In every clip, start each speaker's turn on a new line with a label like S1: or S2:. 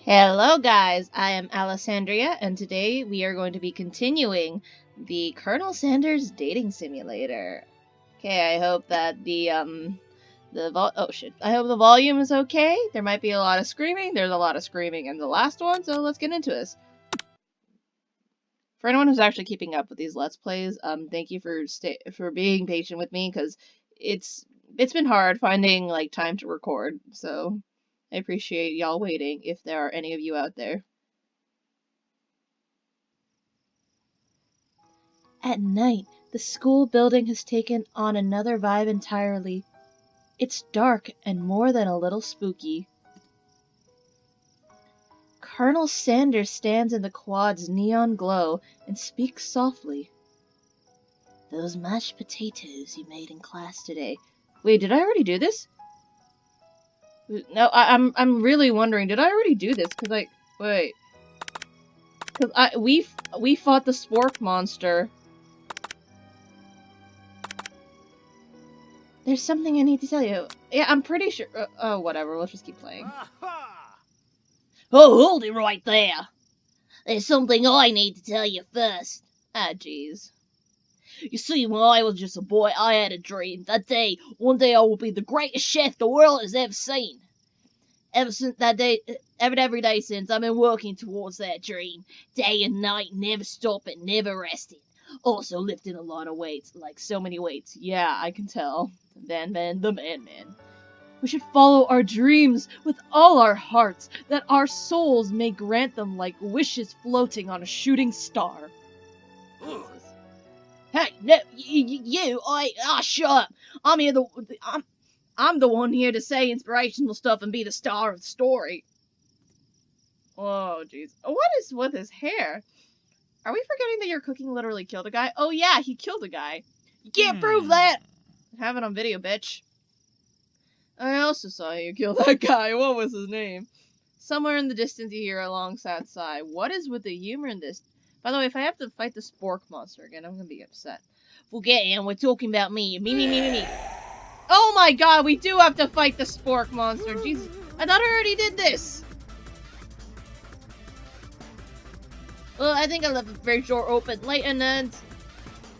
S1: Hello, guys. I am Alessandria, and today we are going to be continuing the Colonel Sanders dating simulator. Okay, I hope that oh shit, I hope the volume is okay. There might be a lot of screaming. There's a lot of screaming in the last one, so let's get into this. For anyone who's actually keeping up with these Let's Plays, thank you for being patient with me because it's it's been hard finding like time to record. So I appreciate y'all waiting if there are any of you out there. At night, the school building has taken on another vibe entirely. It's dark and more than a little spooky. Colonel Sanders stands in the quad's neon glow and speaks softly. Those mashed potatoes you made in class today. Wait, did I already do this? No, I'm really wondering, did I already do this? Wait. We fought the spork monster. There's something I need to tell you. Yeah, I'm pretty sure. Oh, whatever. Let's just keep playing. Oh, hold it right there. There's something I need to tell you first. Ah, jeez. You see, when I was just a boy, I had a dream. One day I will be the greatest chef the world has ever seen. Ever since that day, every day since, I've been working towards that dream. Day and night, never stopping, never resting. Also lifting a lot of weights, like so many weights. Yeah, I can tell. The man. We should follow our dreams with all our hearts, that our souls may grant them like wishes floating on a shooting star. Hey, no, shut up. I'm the one here to say inspirational stuff and be the star of the story. Oh, jeez. What is with his hair? Are we forgetting that your cooking literally killed a guy? Oh yeah, he killed a guy. You can't prove that! I have it on video, bitch. I also saw you kill that guy. What was his name? Somewhere in the distance you hear a long sad sigh. What is with the humor in this? By the way, if I have to fight the spork monster again, I'm gonna be upset. Forget him, we're talking about me. Me. Oh my god, we do have to fight the spork monster. Jesus, I thought I already did this. Well, I think I left the bridge door open. Late and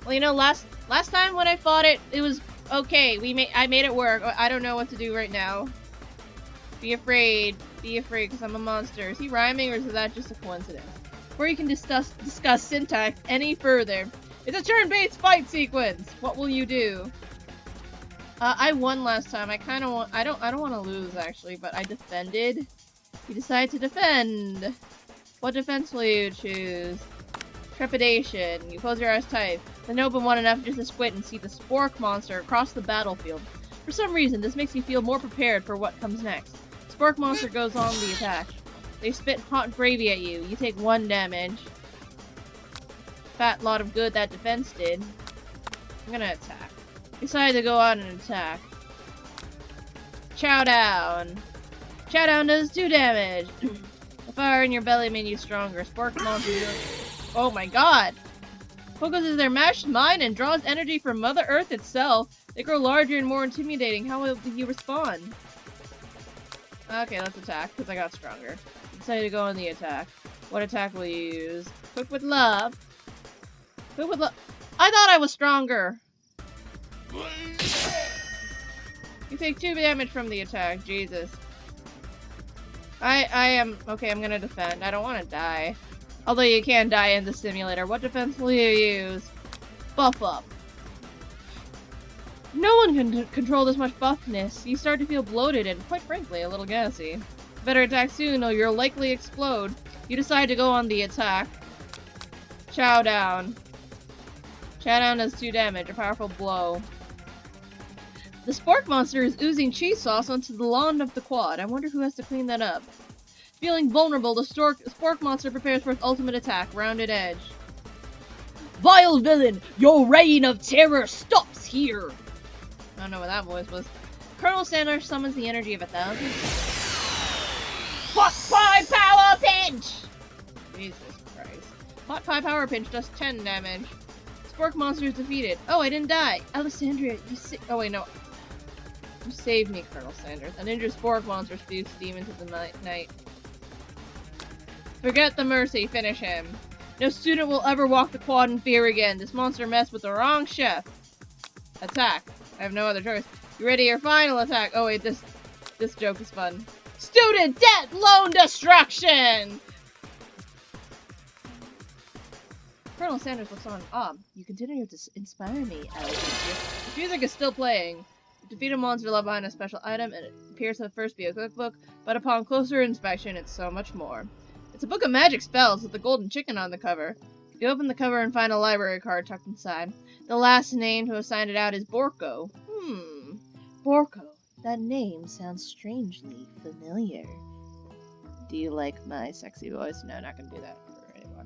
S1: well, you know, last time when I fought it, it was okay. I made it work. I don't know what to do right now. Be afraid, because I'm a monster. Is he rhyming, or is that just a coincidence? Before you can discuss syntax any further, it's a turn-based fight sequence. What will you do? I won last time. I kind of want. I don't want to lose actually, but I defended. You decide to defend. What defense will you choose? Trepidation. You close your eyes tight, then open one enough just to squint and see the spork monster across the battlefield. For some reason, this makes you feel more prepared for what comes next. Spork monster goes on the attack. They spit hot gravy at you. You take 1 damage. Fat lot of good that defense did. I'm gonna attack. Decide to go out and attack. Chow down. Chow down does 2 damage. The fire in your belly made you stronger. Spork monster. Oh my god! Focuses their mashed mind and draws energy from Mother Earth itself. They grow larger and more intimidating. How will you respond? Okay, let's attack, because I got stronger. Decided to go on the attack. What attack will you use? Cook with love. Cook with love. I thought I was stronger! You take 2 damage from the attack. Jesus. I am... Okay, I'm gonna defend. I don't want to die. Although you can die in the simulator. What defense will you use? Buff up. No one can control this much buffness. You start to feel bloated and, quite frankly, a little gassy. Better attack soon or you'll likely explode. You decide to go on the attack. Chow down. Chow down does 2 damage, a powerful blow. The spork monster is oozing cheese sauce onto the lawn of the quad. I wonder who has to clean that up. Feeling vulnerable, the spork monster prepares for its ultimate attack, Rounded Edge. Vile villain, your reign of terror stops here! I don't know what that voice was. Colonel Sanders summons the energy of 1,000. Hot Pie Power Pinch! Jesus Christ. Hot Pie Power Pinch does 10 damage. Spork monster is defeated. Oh, I didn't die! Alessandria, oh wait, no. You saved me, Colonel Sanders. An injured spork monster spews steam into the night. Forget the mercy, finish him. No student will ever walk the quad in fear again. This monster messed with the wrong chef. Attack. I have no other choice. You ready your final attack? Oh wait, this joke is fun. Student death, lone destruction! Colonel Sanders looks on. You continue to inspire me, Alexandria. The music is still playing. You defeat a monster left behind a special item, and it appears to first be a cookbook, but upon closer inspection, it's so much more. It's a book of magic spells with the golden chicken on the cover. You open the cover and find a library card tucked inside. The last name to have signed it out is Borko. Borko. That name sounds strangely familiar. Do you like my sexy voice? No, not gonna do that anymore.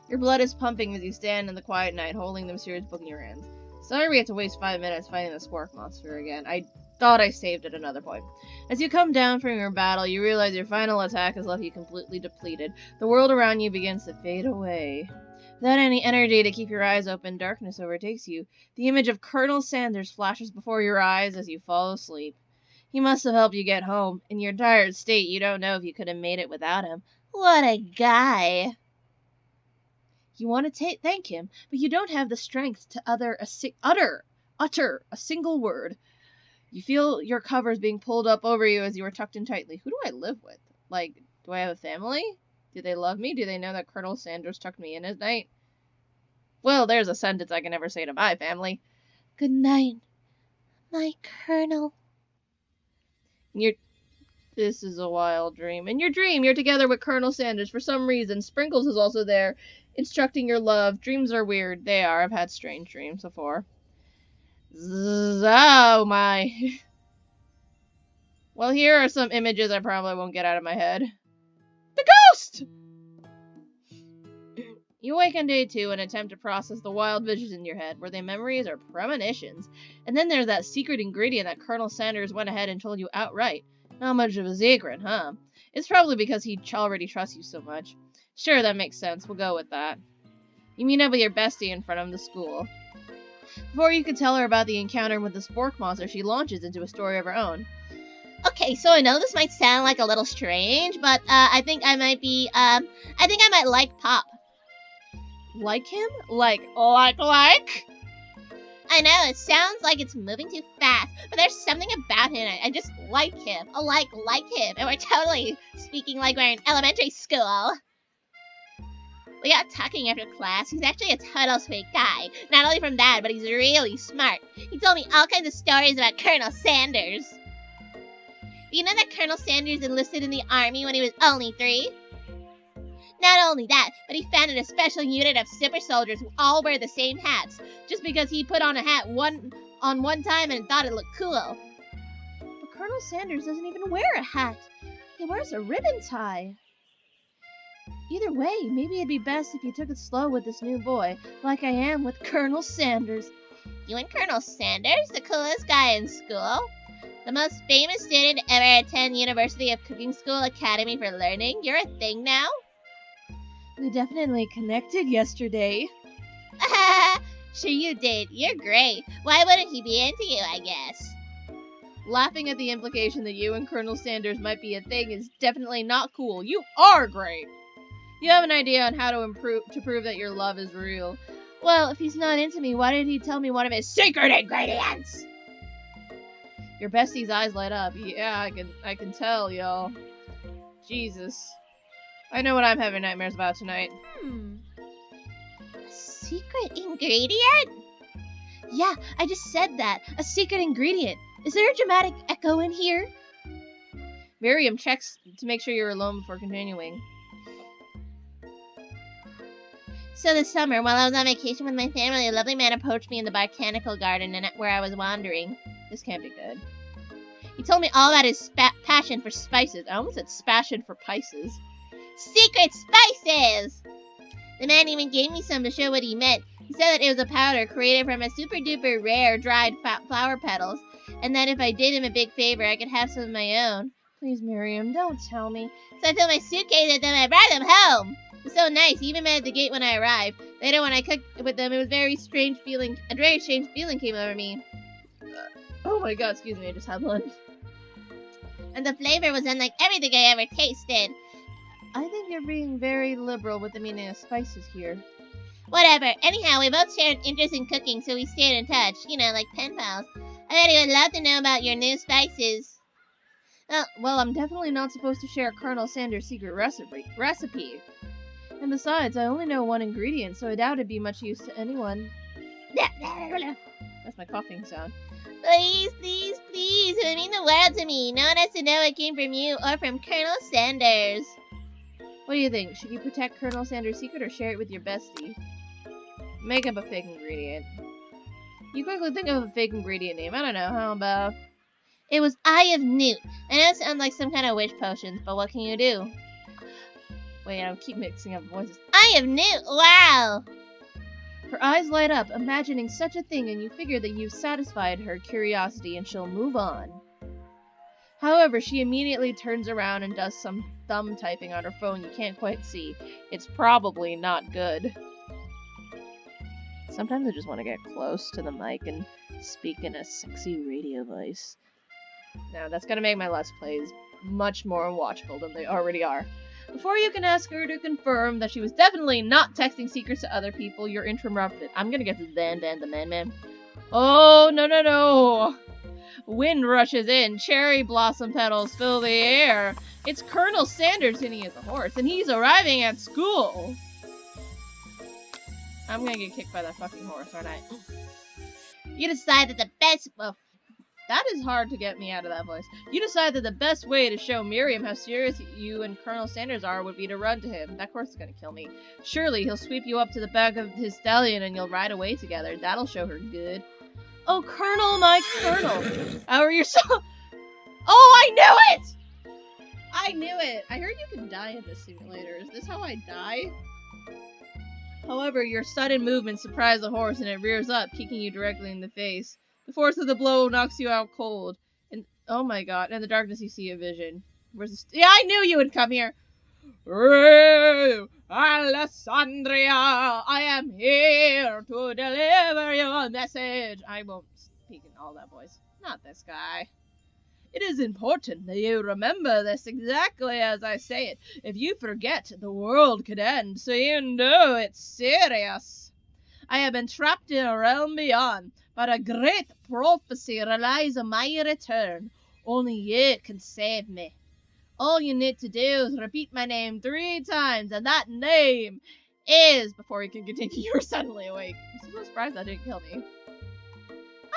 S1: Your blood is pumping as you stand in the quiet night, holding the mysterious book in your hands. Sorry we had to waste 5 minutes fighting the Squark monster again. I thought I saved at another point. As you come down from your battle, you realize your final attack has left you completely depleted. The world around you begins to fade away. Without any energy to keep your eyes open, darkness overtakes you. The image of Colonel Sanders flashes before your eyes as you fall asleep. He must have helped you get home. In your tired state, you don't know if you could have made it without him. What a guy! You want to thank him, but you don't have the strength to utter a single word. You feel your covers being pulled up over you as you are tucked in tightly. Who do I live with? Like, do I have a family? Do they love me? Do they know that Colonel Sanders tucked me in at night? Well, there's a sentence I can never say to my family. Good night, my Colonel. This is a wild dream. In your dream, you're together with Colonel Sanders for some reason. Sprinkles is also there, instructing your love. Dreams are weird. They are. I've had strange dreams before. Oh my. Well, here are some images I probably won't get out of my head. The ghost! You awake on day 2 and attempt to process the wild visions in your head. Were they memories or premonitions? And then there's that secret ingredient that Colonel Sanders went ahead and told you outright. Not much of a secret, huh? It's probably because he already trusts you so much. Sure, that makes sense. We'll go with that. You meet up with your bestie in front of the school. Before you can tell her about the encounter with the Spork monster, she launches into a story of her own. Okay, so I know this might sound like a little strange, but I think I might like Pop. Like him? Like? I know, it sounds like it's moving too fast, but there's something about him. I just like him. I like him. And we're totally speaking like we're in elementary school. We got talking after class. He's actually a total sweet guy. Not only from that, but he's really smart. He told me all kinds of stories about Colonel Sanders. Do you know that Colonel Sanders enlisted in the army when he was only 3? Not only that, but he founded a special unit of super soldiers who all wear the same hats, just because he put on a hat one time and thought it looked cool. But Colonel Sanders doesn't even wear a hat. He wears a ribbon tie. Either way, maybe it'd be best if you took it slow with this new boy, like I am with Colonel Sanders. You and Colonel Sanders, the coolest guy in school? The most famous student to ever attend University of Cooking School Academy for Learning? You're a thing now? We definitely connected yesterday. Sure you did. You're great. Why wouldn't he be into you, I guess? Laughing at the implication that you and Colonel Sanders might be a thing is definitely not cool. You are great. You have an idea on how to prove that your love is real. Well, if he's not into me, why did he tell me one of his secret ingredients? Your bestie's eyes light up. Yeah, I can tell, y'all. Jesus. I know what I'm having nightmares about tonight. A secret ingredient? Yeah, I just said that. A secret ingredient. Is there a dramatic echo in here? Miriam checks to make sure you're alone before continuing. So this summer, while I was on vacation with my family, a lovely man approached me in the botanical garden where I was wandering. This can't be good. He told me all about his passion for spices. I almost said spassion for pices. Secret spices! The man even gave me some to show what he meant. He said that it was a powder created from a super duper rare dried flower petals, and that if I did him a big favor, I could have some of my own. Please, Miriam, don't tell me. So I filled my suitcase with them and I brought them home. It was so nice. He even met at the gate when I arrived. Later, when I cooked with them, it was a very strange feeling came over me. Oh my god, excuse me, I just had lunch. And the flavor was unlike everything I ever tasted. I think you're being very liberal with the meaning of spices here.
S2: Whatever. Anyhow, we both share an interest in cooking, so we stayed in touch. You know, like pen pals. I bet he would love to know about your new spices.
S1: Well, I'm definitely not supposed to share Colonel Sanders' secret recipe. And besides, I only know one ingredient, so I doubt it'd be much use to anyone. That's my coughing sound.
S2: Please, please, please. It would mean the world to me. No one has to know it came from you or from Colonel Sanders.
S1: What do you think? Should you protect Colonel Sanders' secret or share it with your bestie? Make up a fake ingredient. You quickly think of a fake ingredient name. I don't know. How about...
S2: It was Eye of Newt. I know it sounds like some kind of witch potion, but what can you do?
S1: Wait, I keep mixing up voices.
S2: Eye of Newt! Wow!
S1: Her eyes light up, imagining such a thing, and you figure that you've satisfied her curiosity and she'll move on. However, she immediately turns around and does some thumb typing on her phone you can't quite see. It's probably not good. Sometimes I just want to get close to the mic and speak in a sexy radio voice. Now, that's going to make my Let's Plays much more watchable than they already are. Before you can ask her to confirm that she was definitely not texting secrets to other people, you're interrupted. I'm going to get this Van the Man. Oh, no. Wind rushes in, cherry blossom petals fill the air. It's Colonel Sanders and he is a horse, and he's arriving at school. I'm gonna get kicked by that fucking horse, aren't I?
S2: You decide that the best... Well,
S1: that is hard to get me out of that voice. You decide that the best way to show Miriam how serious you and Colonel Sanders are would be to run to him. That horse is gonna kill me. Surely he'll sweep you up to the back of his stallion and you'll ride away together. That'll show her good. Oh, Colonel, my Colonel! How are you so... Oh, I knew it! I knew it! I heard you can die in this simulator. Is this how I die? However, your sudden movement surprised the horse and it rears up, kicking you directly in the face. The force of the blow knocks you out cold. And oh my god, in the darkness you see a vision. Where's the... Yeah, I knew you would come here! Alessandria, I am here to deliver your message. I won't speak in all that voice. Not this guy. It is important that you remember this exactly as I say it. If you forget, the world could end, so you know it's serious. I have been trapped in a realm beyond, but a great prophecy relies on my return. Only you can save me. All you need to do is repeat my name 3 times, and that name is... Before you can continue, you're suddenly awake. I'm so surprised that didn't kill me.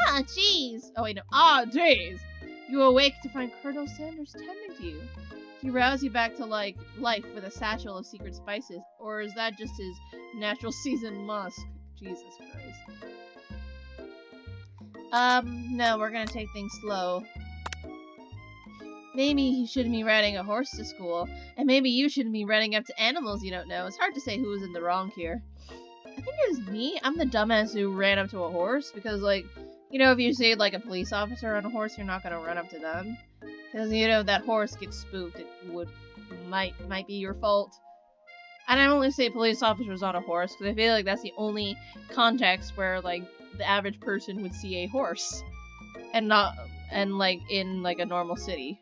S2: Ah, jeez.
S1: Oh, wait, no. Ah, jeez. You awake to find Colonel Sanders tending to you. He rouses you back to, life with a satchel of secret spices. Or is that just his natural seasoned musk? Jesus Christ. No, we're gonna take things slow. Maybe he shouldn't be riding a horse to school, and maybe you shouldn't be running up to animals you don't know. It's hard to say who was in the wrong here. I think it was me. I'm the dumbass who ran up to a horse, because, like, you know, if you see, like, a police officer on a horse, you're not gonna run up to them. Because, you know, that horse gets spooked. It might be your fault. And I only say police officers on a horse, because I feel like that's the only context where, like, the average person would see a horse. And like, in, like, a normal city.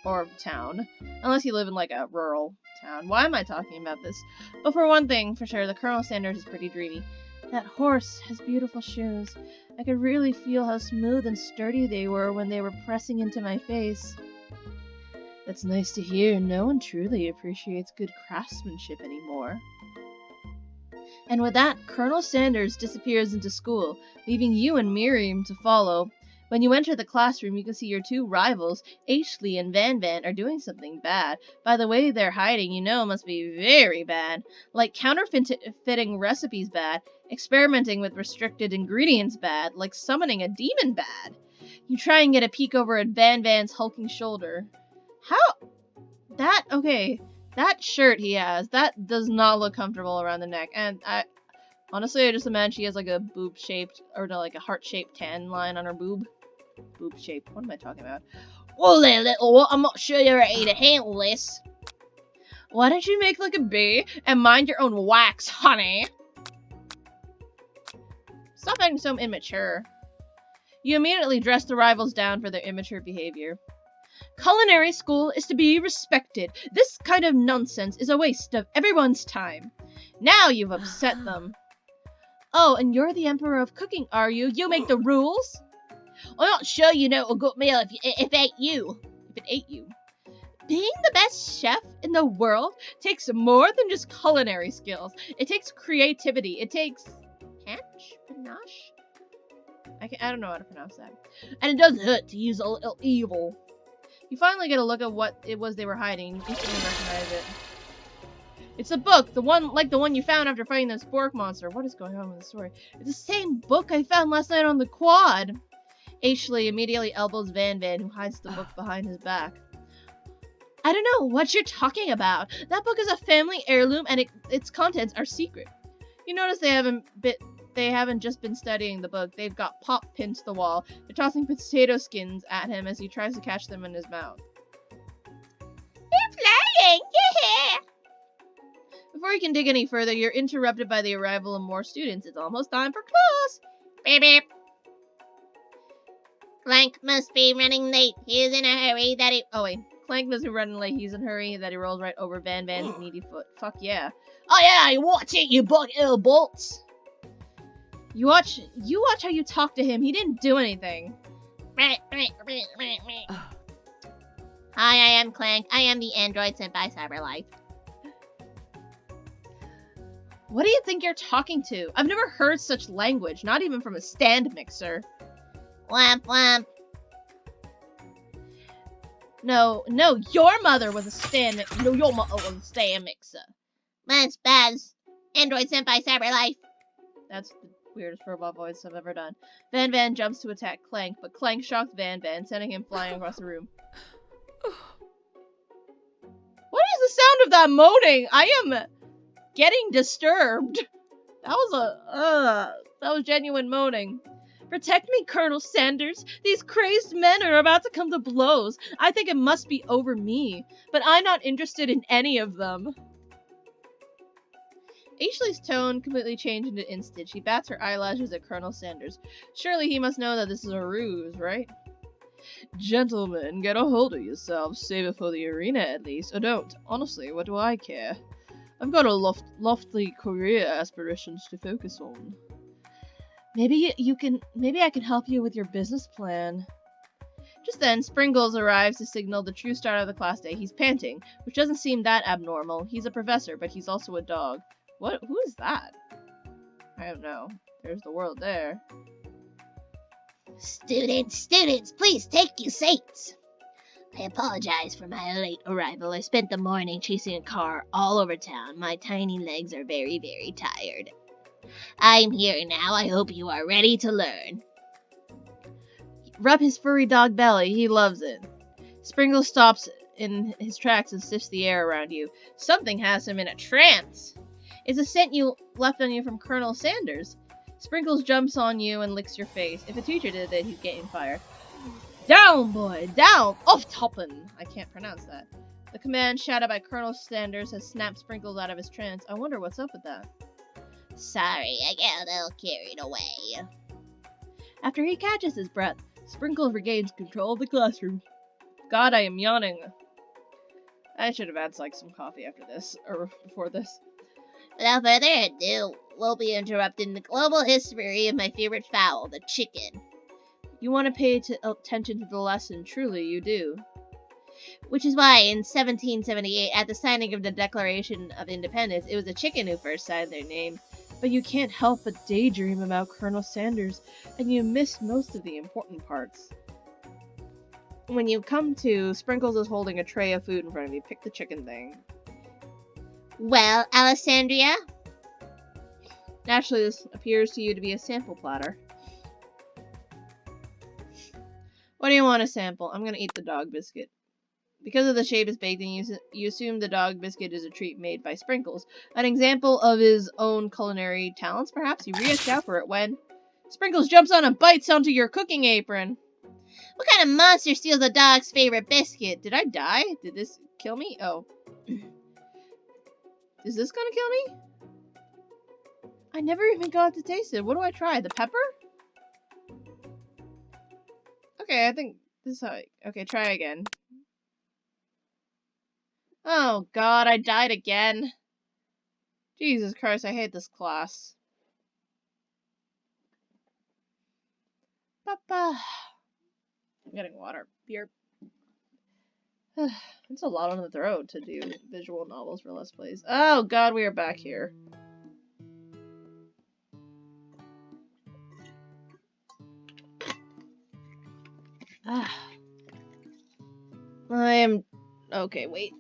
S1: Or town. Unless you live in, like, a rural town. Why am I talking about this? But for one thing, for sure, the Colonel Sanders is pretty dreamy. That horse has beautiful shoes. I could really feel how smooth and sturdy they were when they were pressing into my face. That's nice to hear. No one truly appreciates good craftsmanship anymore. And with that, Colonel Sanders disappears into school, leaving you and Miriam to follow. When you enter the classroom, you can see your 2 rivals, Ashley and Van, are doing something bad. By the way they're hiding, you know it must be very bad. Like counterfeiting recipes bad, experimenting with restricted ingredients bad, like summoning a demon bad. You try and get a peek over at Van's hulking shoulder. That shirt he has, that does not look comfortable around the neck. And I just imagine she has like a boob-shaped, or no, like a heart-shaped tan line on her boob. Boob-shaped, what am I talking about?
S2: Whoa there, little one, I'm not sure you're ready to handle this.
S1: Why don't you make like a bee and mind your own wax, honey? Stop acting so immature. You immediately dress the rivals down for their immature behavior. Culinary school is to be respected. This kind of nonsense is a waste of everyone's time. Now you've upset them. Oh, and you're the emperor of cooking, are you? You make the rules? I'm not sure you know a good meal if it ain't you. If it ain't you. Being the best chef in the world takes more than just culinary skills. It takes creativity. It takes panache? I don't know how to pronounce that. And it does hurt to use a little evil. You finally get a look at what it was they were hiding. You instantly recognize it. It's a book, the one you found after fighting the spork monster. What is going on with the story? It's the same book I found last night on the quad. Ashley immediately elbows Van, who hides the book behind his back. I don't know what you're talking about. That book is a family heirloom, and its contents are secret. You notice they haven't just been studying the book. They've got pop pinned to the wall. They're tossing potato skins at him as he tries to catch them in his mouth.
S2: They're flying! Yeah!
S1: Before you can dig any further, you're interrupted by the arrival of more students. It's almost time for class.
S2: Beep beep. Clank must be running late. He's in a hurry that he...
S1: Oh wait. Clank must be running late. He's in a hurry that he rolls right over Van's meaty foot. Fuck yeah. Oh yeah, watch it, you bug ill bolts. You watch how you talk to him. He didn't do anything.
S2: Hi, I am Clank. I am the android sent by Cyberlife.
S1: What do you think you're talking to? I've never heard such language, not even from a stand mixer.
S2: Whomp whomp.
S1: No, your mother was a stand mixer. No, your mother was a stand mixer.
S2: That's Baz. Android sent by Cyberlife.
S1: That's the weirdest robot voice I've ever done. Van jumps to attack Clank, but Clank shocks Van, sending him flying across the room. What is the sound of that moaning? I am getting disturbed. That was genuine moaning. Protect me, Colonel Sanders. These crazed men are about to come to blows. I think it must be over me, but I'm not interested in any of them. Ashley's tone completely changed in an instant. She bats her eyelashes at Colonel Sanders. Surely he must know that this is a ruse, right? Gentlemen, get a hold of yourselves. Save it for the arena, at least. Or don't. Honestly, what do I care? I've got a lofty career aspirations to focus on. Maybe I can help you with your business plan. Just then, Sprinkles arrives to signal the true start of the class day. He's panting, which doesn't seem that abnormal. He's a professor, but he's also a dog. Who is that? I don't know. There's the world there.
S2: Students, please take your seats. I apologize for my late arrival. I spent the morning chasing a car all over town. My tiny legs are very, very tired. I'm here now. I hope you are ready to learn.
S1: Rub his furry dog belly. He loves it. Sprinkles stops in his tracks and sniffs the air around you. Something has him in a trance. It's a scent you left on you from Colonel Sanders. Sprinkles jumps on you and licks your face. If a teacher did it, he's getting fired. Down, boy! Down! Off toppin'! I can't pronounce that. The command shouted by Colonel Sanders has snapped Sprinkles out of his trance. I wonder what's up with that.
S2: Sorry, I got a little carried away.
S1: After he catches his breath, Sprinkles regains control of the classroom. God, I am yawning. I should have had some coffee after this, or before this.
S2: Without further ado, we'll be interrupting the global history of my favorite fowl, the chicken.
S1: You want to pay attention to the lesson, truly you do.
S2: Which is why in 1778, at the signing of the Declaration of Independence, it was a chicken who first signed their name.
S1: But you can't help but daydream about Colonel Sanders, and you miss most of the important parts. When you come to, Sprinkles is holding a tray of food in front of you. Pick the chicken thing.
S2: Well, Alessandria?
S1: Naturally, this appears to you to be a sample platter. What do you want to sample? I'm going to eat the dog biscuit. Because of the shape it's baked in, you assume the dog biscuit is a treat made by Sprinkles. An example of his own culinary talents, perhaps? You reach out for it when Sprinkles jumps on and bites onto your cooking apron.
S2: What kind of monster steals a dog's favorite biscuit?
S1: Did I die? Did this kill me? Oh. Is this gonna kill me? I never even got to taste it. What do I try? The pepper? Okay, I think this is how okay, try again. Oh god, I died again. Jesus Christ, I hate this class. Papa. I'm getting water. Beer. It's a lot on the throat to do visual novels for Let's Plays. Oh god, we are back here. I am... Okay, wait.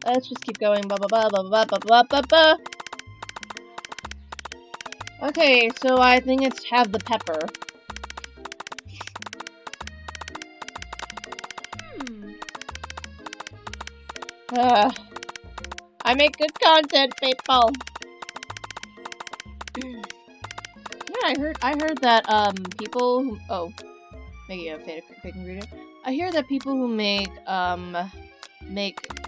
S1: Let's just keep going. Ba ba ba ba ba ba ba ba ba. Okay, so I think it's have the pepper. I make good content, people. Yeah, I heard that people who making a fake ingredient. I hear that people who make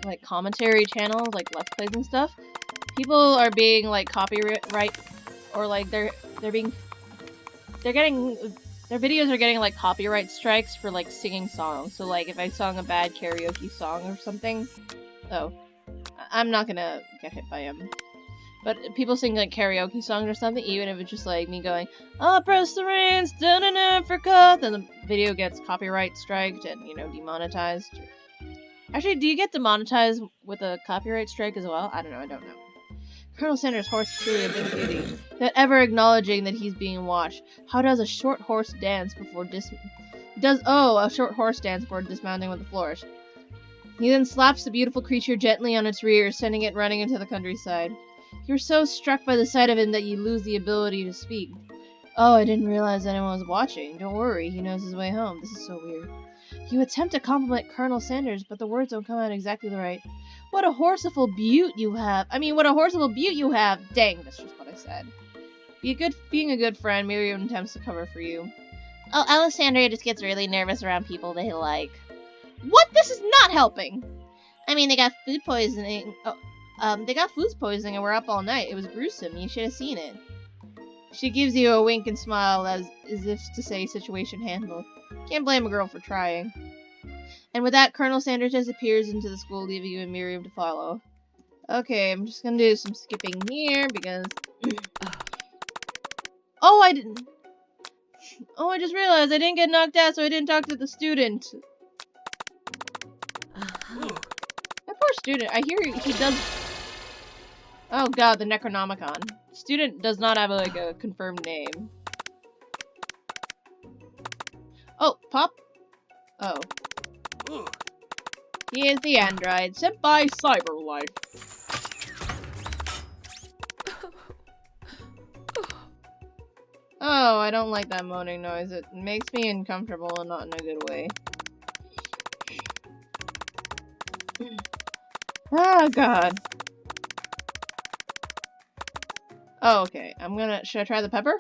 S1: like commentary channels, like Let's Plays and stuff, people are being like copyright, or like they're getting their videos are getting like copyright strikes for like singing songs. So like if I sung a bad karaoke song or something, I'm not gonna get hit by him. But people sing like karaoke songs or something, even if it's just like me going, "Oh, press the reins, down in Africa," then the video gets copyright striked and, you know, demonetized. Actually, do you get demonetized with a copyright strike as well? I don't know. Colonel Sanders' horse is truly a big beauty. Without ever acknowledging that he's being watched. How does a short horse dance before a short horse dance before dismounting with a flourish. He then slaps the beautiful creature gently on its rear, sending it running into the countryside. You're so struck by the sight of him that you lose the ability to speak. Oh, I didn't realize anyone was watching. Don't worry, he knows his way home. This is so weird. You attempt to compliment Colonel Sanders, but the words don't come out exactly right. What a horseful beaut you have. What a horseful beaut you have. Dang, that's just what I said. Being a good friend, Miriam attempts to cover for you. Oh, Alessandria just gets really nervous around people they like. What? This is not helping! They got food poisoning. They got food poisoning and were up all night. It was gruesome. You should have seen it. She gives you a wink and smile as if to say situation handled. Can't blame a girl for trying. And with that, Colonel Sanders disappears into the school, leaving you and Miriam to follow. Okay, I'm just gonna do some skipping here because... Oh, I just realized I didn't get knocked out, so I didn't talk to the student. That poor student. I hear he does... Oh god, the Necronomicon. Student does not have a confirmed name. Oh, Pop? Oh. He is the android, sent by Cyberlife. Oh, I don't like that moaning noise. It makes me uncomfortable and not in a good way. Oh god. Oh, okay. Should I try the pepper?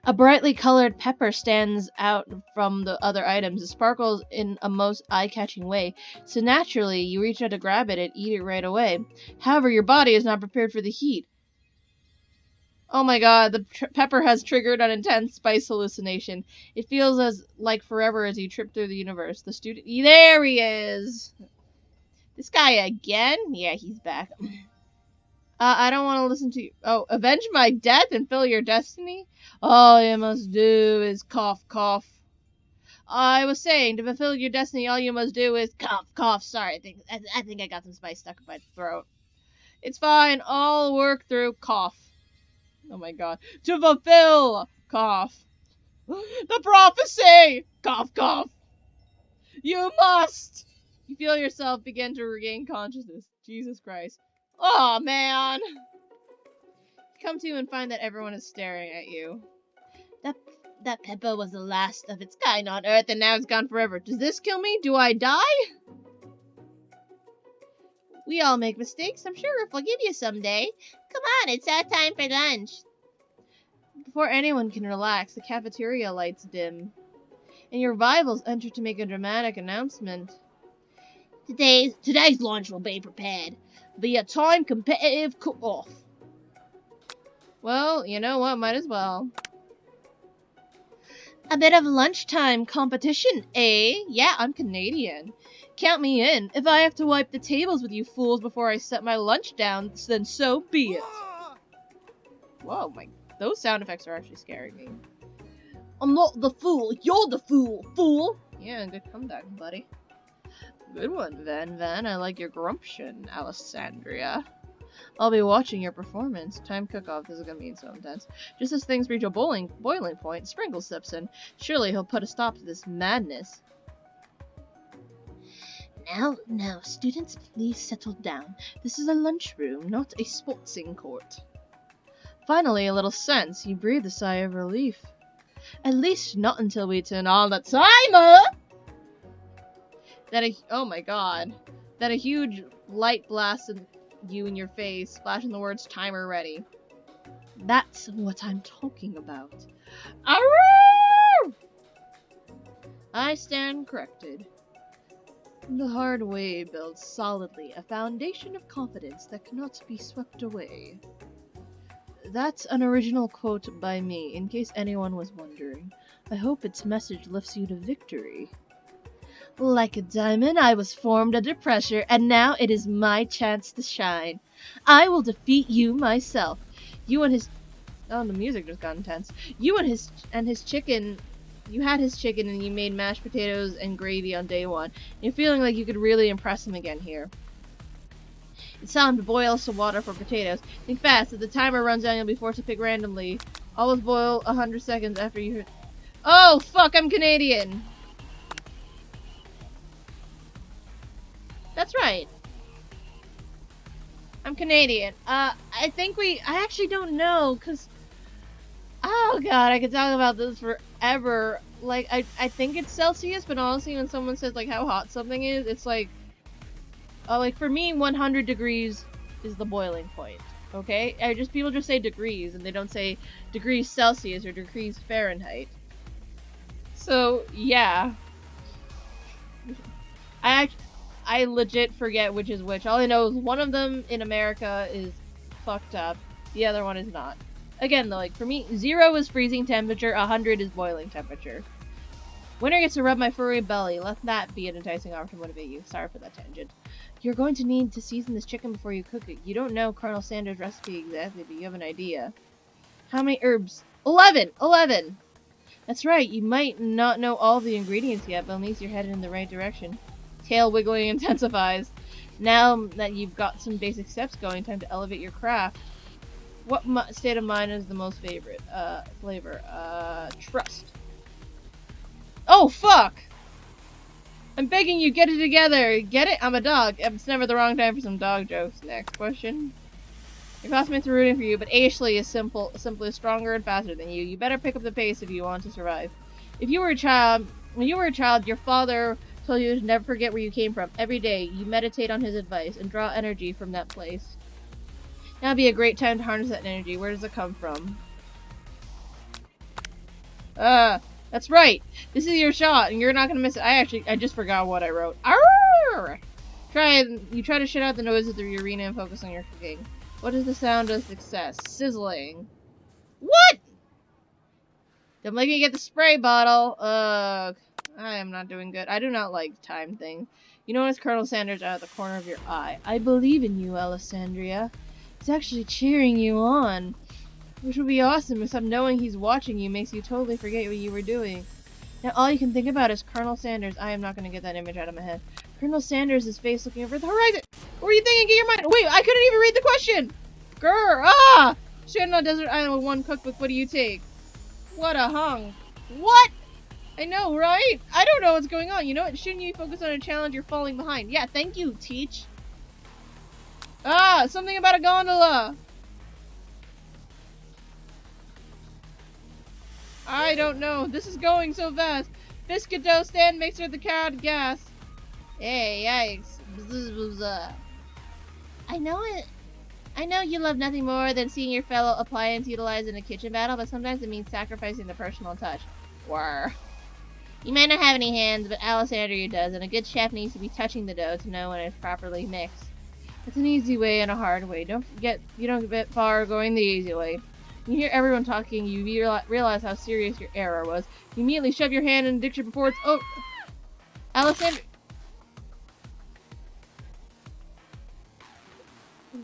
S1: A brightly colored pepper stands out from the other items. It sparkles in a most eye-catching way, so naturally you reach out to grab it and eat it right away. However, your body is not prepared for the heat. Oh my god, the pepper has triggered an intense spice hallucination. It feels like forever as you trip through the universe. The student... There he is! This guy again? Yeah, he's back. I don't want to listen to you. Oh, avenge my death and fill your destiny? All you must do is cough, cough. I was saying, to fulfill your destiny, all you must do is cough, cough. Sorry, I think I got some spice stuck in my throat. It's fine. I'll work through cough. Oh my god. To fulfill cough. The prophecy! Cough, cough. You must! You feel yourself begin to regain consciousness. Jesus Christ. Oh man! You come to and find that everyone is staring at you. That pepper was the last of its kind on Earth, and now it's gone forever. Does this kill me? Do I die? We all make mistakes. I'm sure we'll forgive you someday. Come on, it's our time for lunch. Before anyone can relax, the cafeteria lights dim, and your rivals enter to make a dramatic announcement. Today's lunch will be prepared via time competitive cook-off. Well, you know what? Might as well. A bit of lunchtime competition, eh? Yeah, I'm Canadian. Count me in. If I have to wipe the tables with you fools before I set my lunch down, then so be it. Whoa, those sound effects are actually scaring me. I'm not the fool, you're the fool! Yeah, good comeback, buddy. Good one, Van. I like your grumption, Alessandria. I'll be watching your performance. Time cook-off. This is gonna be so intense. Just as things reach a boiling point, Sprinkle steps in. Surely he'll put a stop to this madness. Now, students, please settle down. This is a lunchroom, not a sportsing court. Finally, a little sense. You breathe a sigh of relief. At least not until we turn on the timer! Oh my god. That a huge light blasted you in your face, flashing the words timer ready. That's what I'm talking about. Arrgh! I stand corrected. The hard way builds solidly a foundation of confidence that cannot be swept away. That's an original quote by me, in case anyone was wondering. I hope its message lifts you to victory. Like a diamond, I was formed under pressure, and now it is my chance to shine. I will defeat you myself. You and his... Oh, the music just got intense. You and his chicken... You had his chicken and you made mashed potatoes and gravy on day one. You're feeling like you could really impress him again here. It's time to boil some water for potatoes. Think fast. If the timer runs down, you'll be forced to pick randomly. Always boil 100 seconds after you hear... Oh, fuck, I'm Canadian! That's right. I'm Canadian. I actually don't know, cause... Oh god, I could talk about this forever. Like, I think it's Celsius, but honestly, when someone says, like, how hot something is, it's like... like, for me, 100 degrees is the boiling point, okay? People just say degrees, and they don't say degrees Celsius or degrees Fahrenheit. So, yeah. I legit forget which is which. All I know is one of them in America is fucked up. The other one is not. Again, though, like, for me, 0 is freezing temperature, 100 is boiling temperature. Winner gets to rub my furry belly. Let that be an enticing offer to motivate you. Sorry for that tangent. You're going to need to season this chicken before you cook it. You don't know Colonel Sanders' recipe exactly, but you have an idea. How many herbs? 11! 11! That's right, you might not know all the ingredients yet, but at least you're headed in the right direction. Tail wiggling intensifies. Now that you've got some basic steps going, time to elevate your craft. What state of mind is the most favorite? Flavor. Trust. Oh, fuck! I'm begging you, get it together! Get it? I'm a dog. It's never the wrong time for some dog jokes. Next question. Your classmates are rooting for you, but Ashley is simply stronger and faster than you. You better pick up the pace if you want to survive. When you were a child, your father told you to never forget where you came from. Every day, you meditate on his advice and draw energy from that place. Now would be a great time to harness that energy. Where does it come from? That's right. This is your shot, and you're not gonna miss it. I just forgot what I wrote. Arrgh! You try to shut out the noise of the arena and focus on your cooking. What is the sound of success? Sizzling. What? Don't make me get the spray bottle. Ugh. I am not doing good. I do not like time things. You notice Colonel Sanders out of the corner of your eye. I believe in you, Alessandria. He's actually cheering you on. Which would be awesome, except knowing he's watching you makes you totally forget what you were doing. Now all you can think about is Colonel Sanders. I am not going to get that image out of my head. Colonel Sanders' face looking over the horizon. What were you thinking? Get your mind. Wait, I couldn't even read the question. Grr. Ah! Stranded on a desert island with one cookbook. What do you take? What a hunk. What? I know, right? I don't know what's going on. You know what? Shouldn't you focus on a challenge? You're falling behind. Yeah, thank you, Teach. Ah, something about a gondola. I don't know. This is going so fast. Biscuit dough stand mixer the cowed gas. Hey, yikes. Bzz. I know you love nothing more than seeing your fellow appliance utilized in a kitchen battle, but sometimes it means sacrificing the personal touch. War. You might not have any hands, but Alessandria does, and a good chef needs to be touching the dough to know when it's properly mixed. It's an easy way and a hard way. You don't get far going the easy way. You hear everyone talking, you realize how serious your error was. You immediately shove your hand in the dictionary before it's over. Alexander...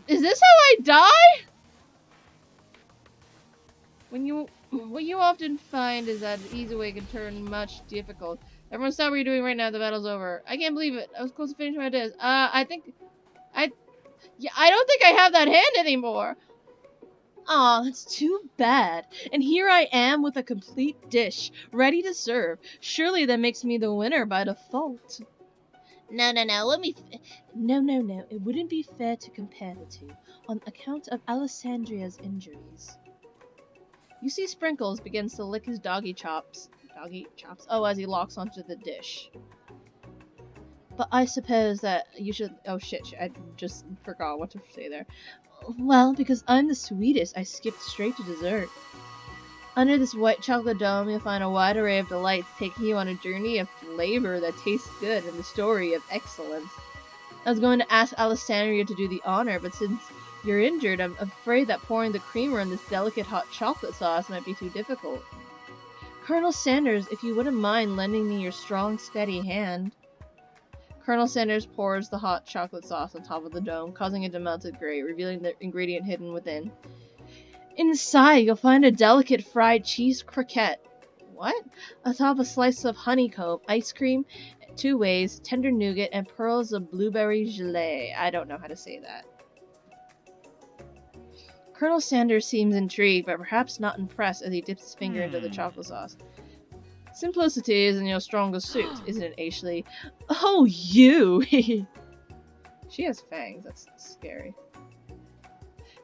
S1: Is this how I die? What you often find is that an easy way can turn much difficult. Everyone stop what you're doing right now, the battle's over. I can't believe it. I was close to finishing my disc. I don't think I have that hand anymore. Aw, that's too bad. And here I am with a complete dish, ready to serve. Surely that makes me the winner by default.
S2: No.
S1: No. It wouldn't be fair to compare the two, on account of Alessandria's injuries. You see Sprinkles begins to lick his doggy chops. Doggy chops? Oh, as he locks onto the dish. But I suppose that you should... Oh shit, I just forgot what to say there. Well, because I'm the sweetest, I skipped straight to dessert. Under this white chocolate dome, you'll find a wide array of delights taking you on a journey of flavor that tastes good and the story of excellence. I was going to ask Alessandria to do the honor, but since you're injured, I'm afraid that pouring the creamer in this delicate hot chocolate sauce might be too difficult. Colonel Sanders, if you wouldn't mind lending me your strong, steady hand. Colonel Sanders pours the hot chocolate sauce on top of the dome, causing it to melt to gray, revealing the ingredient hidden within. Inside, you'll find a delicate fried cheese croquette. What? Atop a slice of honeycomb, ice cream, 2 ways, tender nougat, and pearls of blueberry gelée. I don't know how to say that. Colonel Sanders seems intrigued, but perhaps not impressed as he dips his finger into the chocolate sauce. Simplicity is in your strongest suit, isn't it, Ashley? Oh, you! She has fangs, that's scary.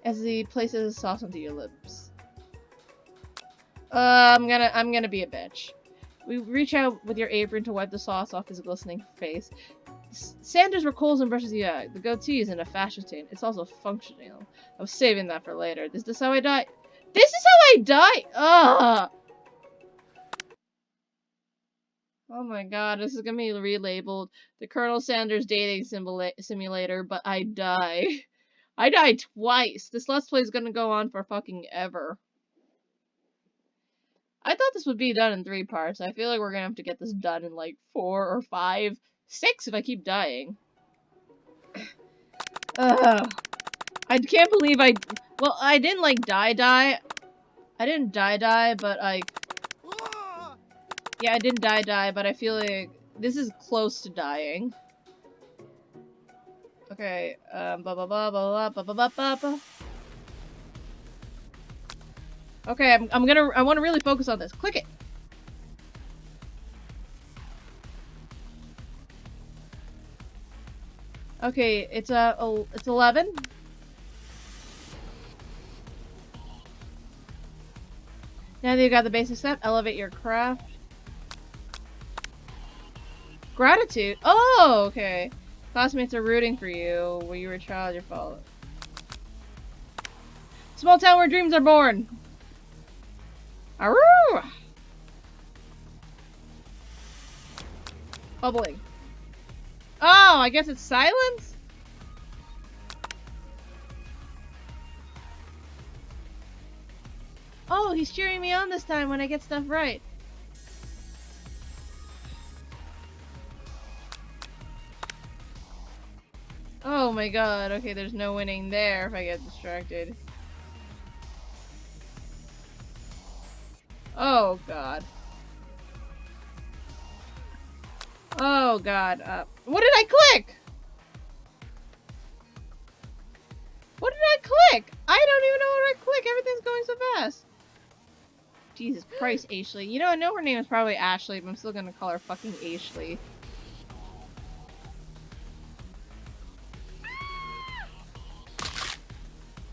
S1: As he places the sauce onto your lips. I'm gonna be a bitch. We reach out with your apron to wipe the sauce off his glistening face. Sanders recalls and brushes the eye. The goatee is in a fashion stain. It's also functional. I was saving that for later. Is this how I die? This is how I die? Ugh! Oh my god, this is gonna be relabeled the Colonel Sanders dating simulator, but I die. I died twice. This Let's Play is gonna go on for fucking ever. I thought this would be done in 3 parts. I feel like we're gonna have to get this done in like 4 or 5, 6 if I keep dying. Ugh. I can't believe well, I didn't like die. I didn't die, but yeah, I didn't die, but I feel like this is close to dying. Okay, Okay, I want to really focus on this. Click it. Okay, it's 11. Now that you got the basic step, elevate your craft. Gratitude. Oh, okay. Classmates are rooting for you. When you were a child, your fault. Small town where dreams are born. Aroo! Bubbling. Oh, I guess it's silence? Oh, he's cheering me on this time when I get stuff right. Oh my god, okay, there's no winning there if I get distracted. Oh god. Oh god, what did I click? What did I click? I don't even know what I click, everything's going so fast. Jesus Christ, Ashley. You know, I know her name is probably Ashley, but I'm still gonna call her fucking Ashley.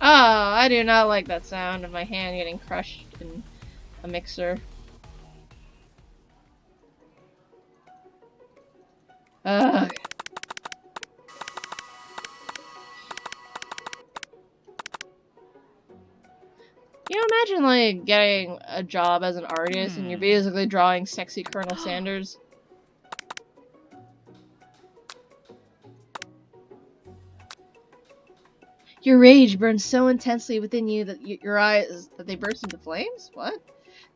S1: Oh, I do not like that sound of my hand getting crushed in a mixer. Ugh. You know, imagine, like, getting a job as an artist and you're basically drawing sexy Colonel Sanders. Your rage burns so intensely within you that your eyes that they burst into flames? What?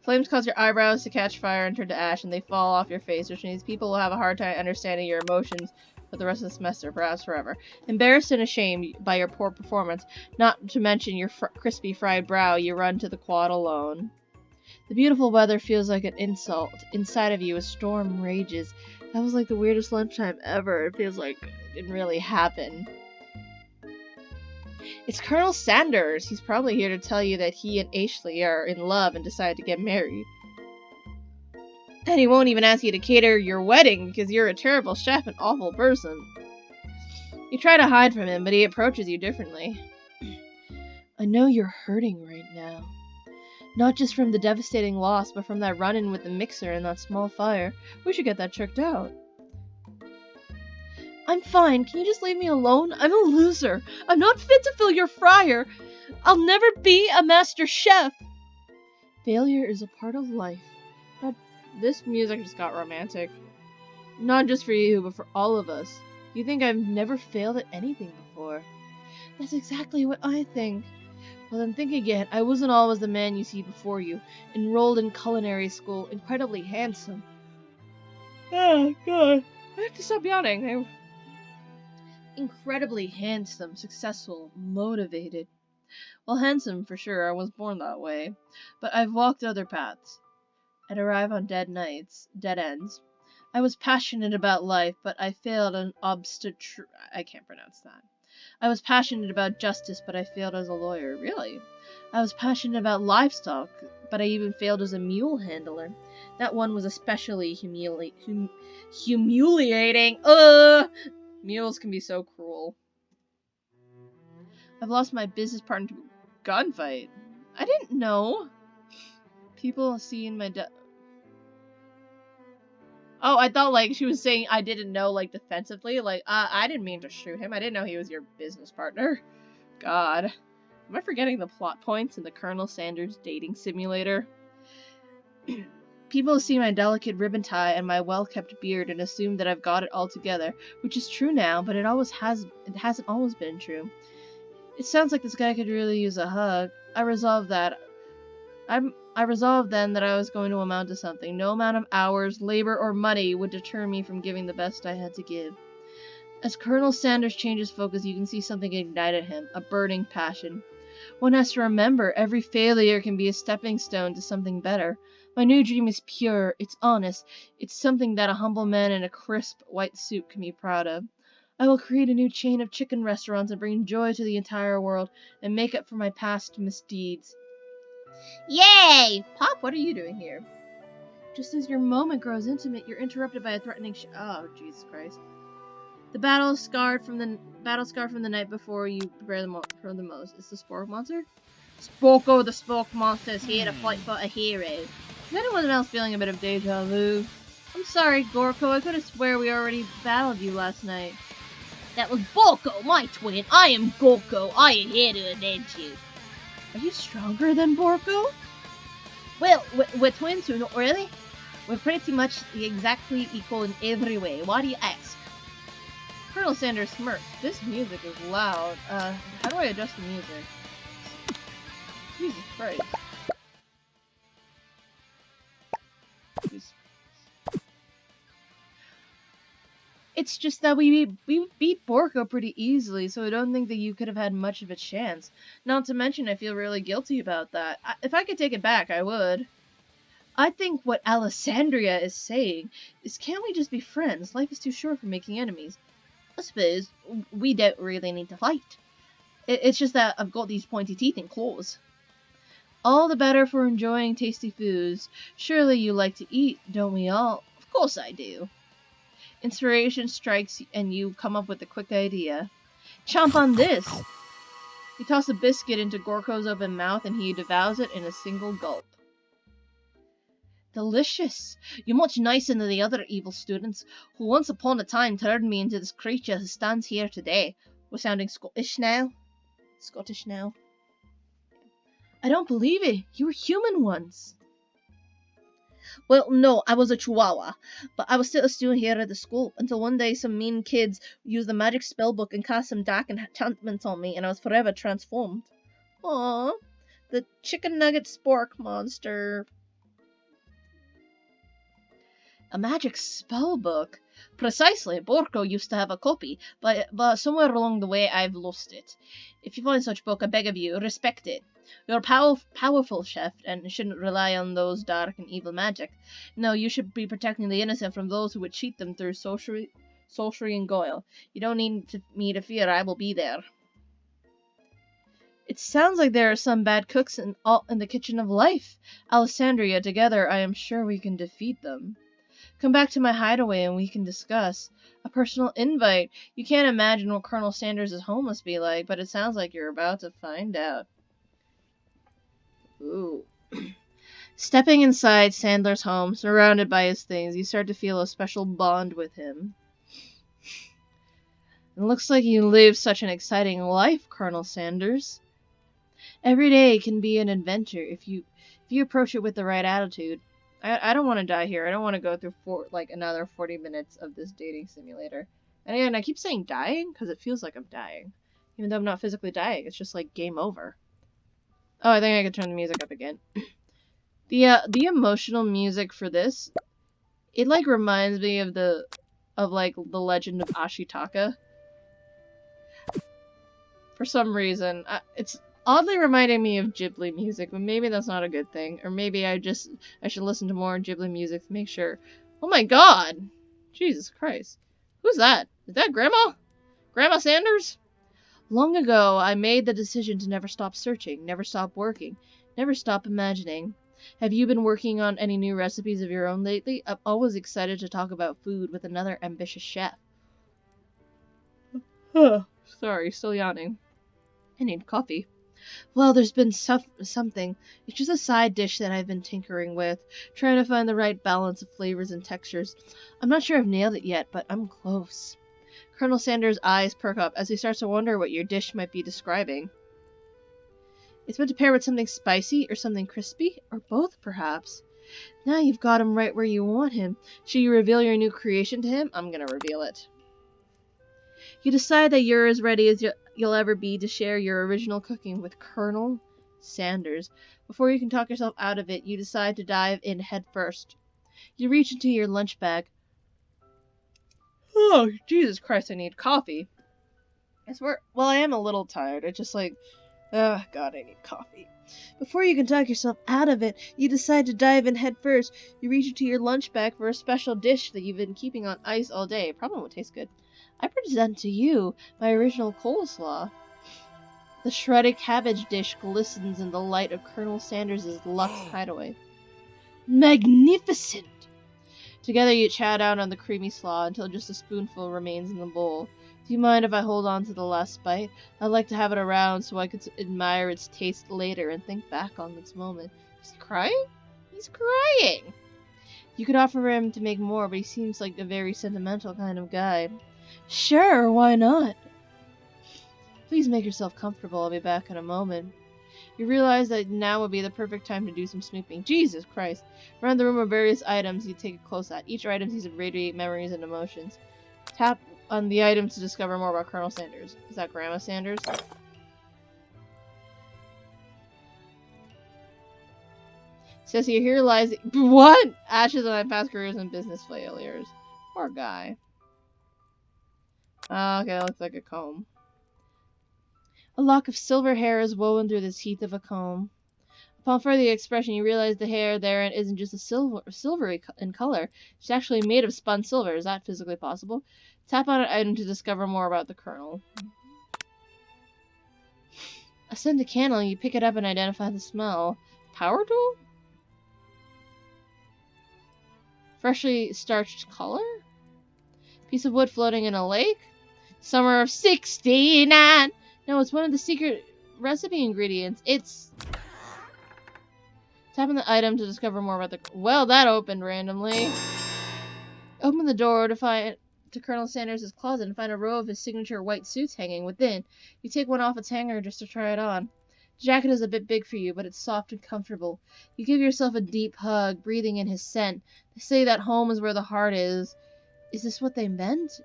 S1: Flames cause your eyebrows to catch fire and turn to ash, and they fall off your face, which means people will have a hard time understanding your emotions for the rest of the semester, perhaps forever. Embarrassed and ashamed by your poor performance, not to mention your crispy fried brow, you run to the quad alone. The beautiful weather feels like an insult. Inside of you, a storm rages. That was like the weirdest lunchtime ever. It feels like it didn't really happen. It's Colonel Sanders. He's probably here to tell you that he and Ashley are in love and decided to get married. And he won't even ask you to cater your wedding because you're a terrible chef and awful person. You try to hide from him, but he approaches you differently. I know you're hurting right now. Not just from the devastating loss, but from that run-in with the mixer and that small fire. We should get that checked out. I'm fine. Can you just leave me alone? I'm a loser. I'm not fit to fill your fryer. I'll never be a master chef. Failure is a part of life. This music just got romantic. Not just for you, but for all of us. You think I've never failed at anything before? That's exactly what I think. Well then think again. I wasn't always the man you see before you. Enrolled in culinary school, incredibly handsome. Oh god. I have to stop yawning. Incredibly handsome, successful, motivated. Well, handsome for sure, I was born that way. But I've walked other paths. I'd arrive on dead ends. I was passionate about life, but I failed on I can't pronounce that. I was passionate about justice, but I failed as a lawyer. Really? I was passionate about livestock, but I even failed as a mule handler. That one was especially humiliating. Mules can be so cruel. I've lost my business partner to a gunfight. I didn't know. People see in my Oh, I thought like she was saying I didn't know like defensively. Like, I didn't mean to shoot him. I didn't know he was your business partner. God. Am I forgetting the plot points in the Colonel Sanders dating simulator? People see my delicate ribbon tie and my well-kept beard and assume that I've got it all together, which is true now, but it hasn't always been true. It sounds like this guy could really use a hug. I resolved then that I was going to amount to something. No amount of hours, labor, or money would deter me from giving the best I had to give. As Colonel Sanders changes focus, you can see something ignited him, a burning passion. One has to remember, every failure can be a stepping stone to something better. My new dream is pure, it's honest, it's something that a humble man in a crisp white suit can be proud of. I will create a new chain of chicken restaurants and bring joy to the entire world, and make up for my past misdeeds. Yay! Pop, what are you doing here? Just as your moment grows intimate, you're interrupted by a threatening oh, Jesus Christ. The battle scarred from the night before you prepare for the most. Is the Spork monster? Sporko the Spork monster is here to fight for a hero. Is anyone else feeling a bit of deja vu? I'm sorry, Gorko, I could have swear we already battled you last night. That was Borko, my twin. I am Gorko. I am here to avenge you. Are you stronger than Borko? Well, we're twins, so not really. We're pretty much exactly equal in every way. Why do you ask? Colonel Sanders smirks. This music is loud. How do I adjust the music? Jesus Christ. It's just that we beat Borko pretty easily, so I don't think that you could have had much of a chance. Not to mention, I feel really guilty about that. If I could take it back, I would. I think what Alessandria is saying is, can't we just be friends? Life is too short for making enemies. I suppose we don't really need to fight. It's just that I've got these pointy teeth and claws. All the better for enjoying tasty foods. Surely you like to eat, don't we all? Of course I do. Inspiration strikes and you come up with a quick idea. Chomp on this! You toss a biscuit into Gorko's open mouth and he devours it in a single gulp. Delicious! You're much nicer than the other evil students, who once upon a time turned me into this creature who stands here today. We're sounding Scottish now. Scottish now. I don't believe it. You were human once. Well, no, I was a chihuahua, but I was still a student here at the school until one day some mean kids used the magic spell book and cast some dark enchantments on me, and I was forever transformed. Aww, the chicken nugget spork monster. A magic spell book? Precisely, Borko used to have a copy, but somewhere along the way I've lost it. If you find such book, I beg of you, respect it. You're a powerful chef, and shouldn't rely on those dark and evil magic. No, you should be protecting the innocent from those who would cheat them through sorcery and guile. You don't need me to fear, I will be there. It sounds like there are some bad cooks in the kitchen of life. Alessandria, together I am sure we can defeat them. Come back to my hideaway and we can discuss. A personal invite. You can't imagine what Colonel Sanders' home must be like, but it sounds like you're about to find out. Ooh. Stepping inside Sandler's home, surrounded by his things, you start to feel a special bond with him. It looks like you live such an exciting life, Colonel Sanders. Every day can be an adventure if you approach it with the right attitude. I don't want to die here. I don't want to go through another 40 minutes of this dating simulator. And again, I keep saying dying because it feels like I'm dying. Even though I'm not physically dying. It's just like game over. Oh, I think I could turn the music up again. The emotional music for this, it like reminds me of the legend of Ashitaka. For some reason, it's oddly reminding me of Ghibli music, but maybe that's not a good thing. Or maybe I should listen to more Ghibli music to make sure. Oh my god! Jesus Christ. Who's that? Is that Grandma? Grandma Sanders? Long ago, I made the decision to never stop searching, never stop working, never stop imagining. Have you been working on any new recipes of your own lately? I'm always excited to talk about food with another ambitious chef. Sorry, still yawning. I need coffee. Well, there's been something. It's just a side dish that I've been tinkering with, trying to find the right balance of flavors and textures. I'm not sure I've nailed it yet, but I'm close. Colonel Sanders' eyes perk up as he starts to wonder what your dish might be describing. It's meant to pair with something spicy or something crispy, or both, perhaps. Now you've got him right where you want him. Should you reveal your new creation to him? I'm gonna reveal it. You decide that you're as ready as you'll ever be to share your original cooking with Colonel Sanders. Before you can talk yourself out of it, you decide to dive in head first. You reach into your lunch bag. Oh, Jesus Christ, I need coffee. I am a little tired. It's just like, oh, God, I need coffee. Before you can talk yourself out of it, you decide to dive in head first. You reach into your lunch bag for a special dish that you've been keeping on ice all day. Probably won't taste good. I present to you my original coleslaw. The shredded cabbage dish glistens in the light of Colonel Sanders' Lux hideaway. Magnificent! Together you chow down on the creamy slaw until just a spoonful remains in the bowl. Do you mind if I hold on to the last bite? I'd like to have it around so I could admire its taste later and think back on this moment. Is he crying? He's crying! You could offer him to make more, but he seems like a very sentimental kind of guy. Sure, why not? Please make yourself comfortable. I'll be back in a moment. You realize that now would be the perfect time to do some snooping. Jesus Christ. Around the room are various items you take a close at. Each item seems to radiate memories and emotions. Tap on the items to discover more about Colonel Sanders. Is that Grandma Sanders? Says here lies... What? Ashes of my past careers and business failures. Poor guy. Okay, that looks like a comb. A lock of silver hair is woven through the teeth of a comb. Upon further expression, you realize the hair therein isn't just silvery in color. It's actually made of spun silver. Is that physically possible? Tap on an item to discover more about the Colonel. A scented candle. You pick it up and identify the smell. Power tool? Freshly starched color? Piece of wood floating in a lake? Summer of 69! No, it's one of the secret recipe ingredients. It's... Tap on the item to discover more about the... Well, that opened randomly. Open the door to Colonel Sanders' closet and find a row of his signature white suits hanging within. You take one off its hanger just to try it on. The jacket is a bit big for you, but it's soft and comfortable. You give yourself a deep hug, breathing in his scent. They say that home is where the heart is. Is this what they meant?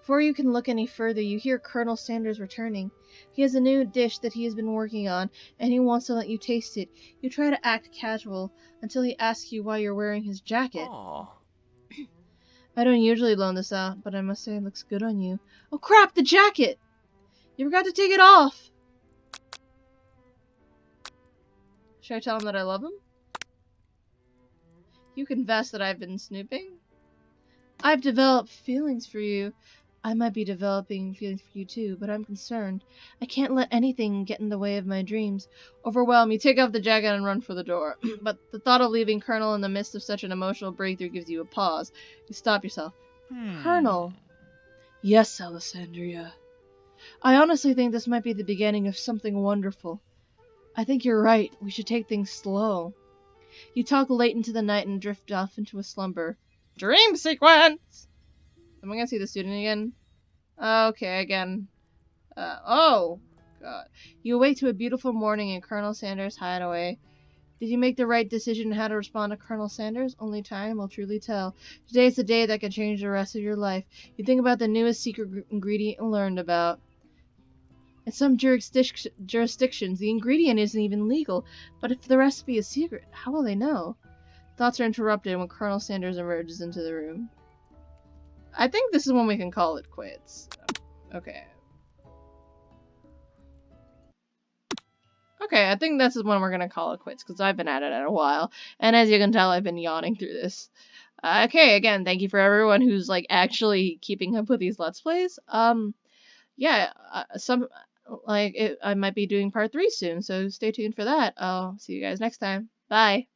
S1: Before you can look any further, you hear Colonel Sanders returning. He has a new dish that he has been working on, and he wants to let you taste it. You try to act casual until he asks you why you're wearing his jacket.
S3: Aw.
S1: I don't usually loan this out, but I must say it looks good on you. Oh crap, the jacket! You forgot to take it off! Should I tell him that I love him? You confess that I've been snooping? I've developed feelings for you. I might be developing feelings for you too, but I'm concerned. I can't let anything get in the way of my dreams. Overwhelmed, you take off the jacket and run for the door. But the thought of leaving Colonel in the midst of such an emotional breakthrough gives you a pause. You stop yourself. Colonel. Yes, Alessandria. I honestly think this might be the beginning of something wonderful. I think you're right. We should take things slow. You talk late into the night and drift off into a slumber. Dream sequence! Am I gonna see the student again? Okay, again. Oh! God. You awake to a beautiful morning in Colonel Sanders' hideaway. Did you make the right decision in how to respond to Colonel Sanders? Only time will truly tell. Today is the day that can change the rest of your life. You think about the newest secret ingredient you learned about. In some jurisdictions, the ingredient isn't even legal, but if the recipe is secret, how will they know? Thoughts are interrupted when Colonel Sanders emerges into the room. I think this is when we can call it quits. Okay. Okay, I think this is when we're gonna call it quits, because I've been at it a while, and as you can tell, I've been yawning through this. Okay, again, thank you for everyone who's, like, actually keeping up with these Let's Plays. Yeah, I might be doing part 3 soon, so stay tuned for that. I'll see you guys next time. Bye!